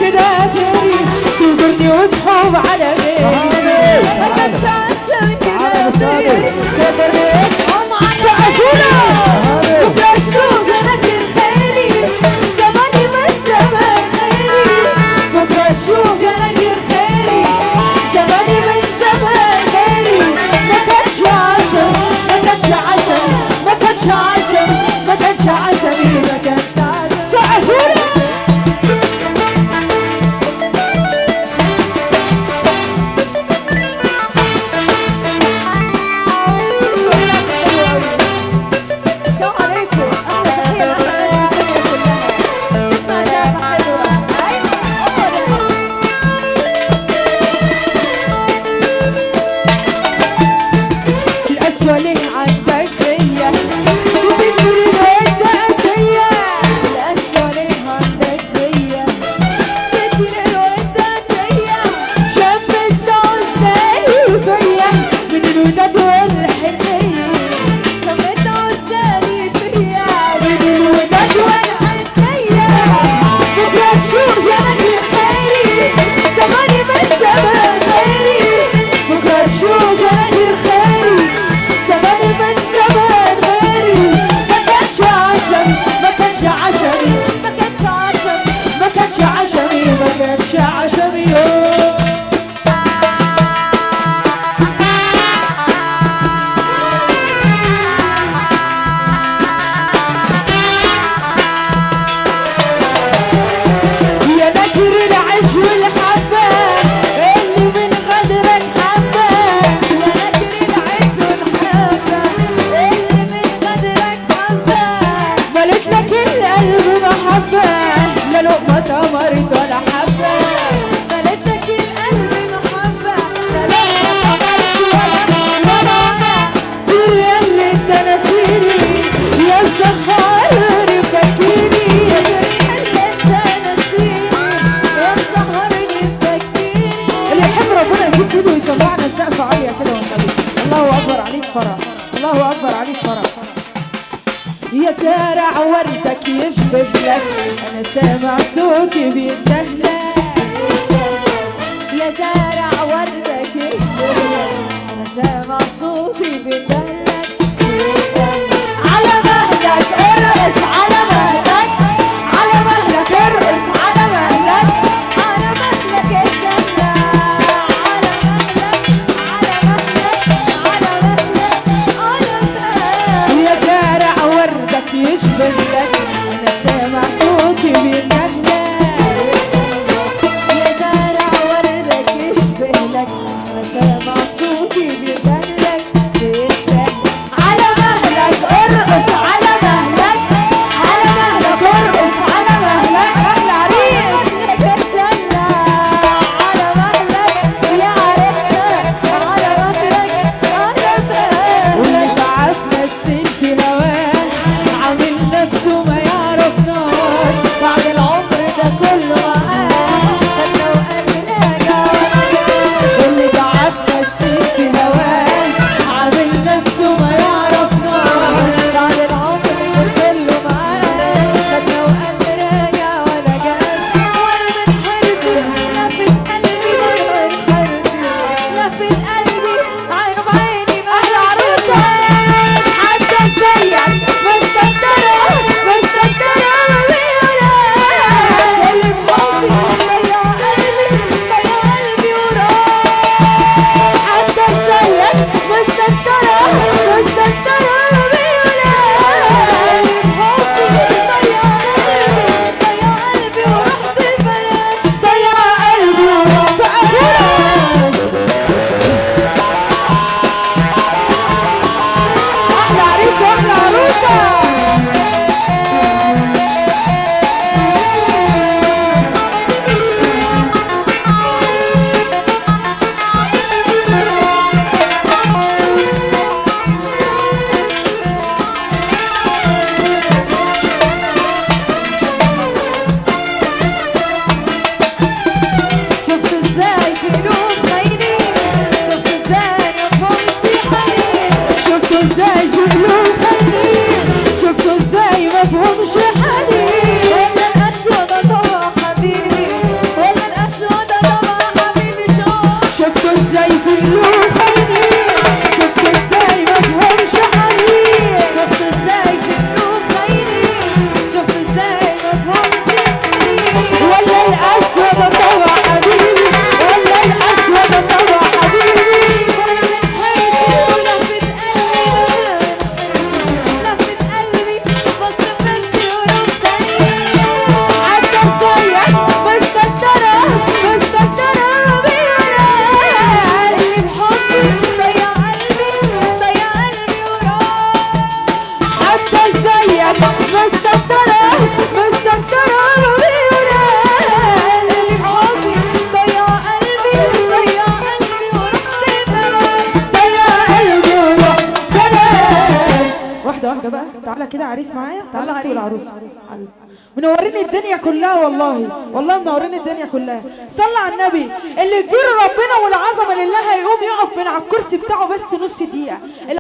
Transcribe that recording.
كده غيري تقولني وتحوم على غيري فكرت عشان كده غيري تقدرني وتحوم على غيري بكرة تشوف أنا كل خيري زماني من زمان غيري بكرة تشوف أنا كل خيري زماني من زمان غيري ما كانش عشم ما كانش عشم ما كانش عشم ما كانش عشمي ما كانش عشم سقفونا ليه عندك فيا وتجري الود أسية الأشياء ليه عندك فيا تجري الود أسية شفت عزالي فيا من الوداد والحنية شفت عزالي فيا من الوداد والحنية بكرة تشوف زماني خيري زماني من زمان غيري بكرة تشوف زماني خيري زماني من زمان غيري ما كانش عشمي ما كانش عشمي ما كانش عشمي ما كانش عشمي ما كانش عشمي يا نكر العز والحبة اللي من غدرك حبة يا نكر العز والحبة اللي من غدرك حبة ملت لك القلب محبة لا لقمة تمرت ولا حبة ملت لك القلب محبة لا لقمة تمرت ولا طير يا اللي انت ناسيني يا مسهرني فاكرني يا اللي انت ناسيني يا مسهرني فاكرني اللي يحب ربنا يجيب ايده ويسمعنا السقف عالية كده والنبي الله اكبر عليك فرح الله اكبر عليك فرح يا زارع وردك يشبه لك انا سامع صوتي بيندهلك يا زارع وردك يشبه لك انا سامع صوتي بيندهلك على مهلك ارقص على مهلك على مهلك ارقص على مهلك على مهلك اتدلع على مهلك على مهلك على مهلك يا زارع وردك يشبه لك انا سامع صوتي بيندهلك يا زارع وردك يشبه كده عريس معايا؟ تعالى انتوا والعروسه منورين الدنيا كلها، والله منورين الدنيا كلها. صلى على النبي. اللي كبير ربنا والعظمه لله هيقوم يقف من على الكرسي بتاعه بس نص دقيقه.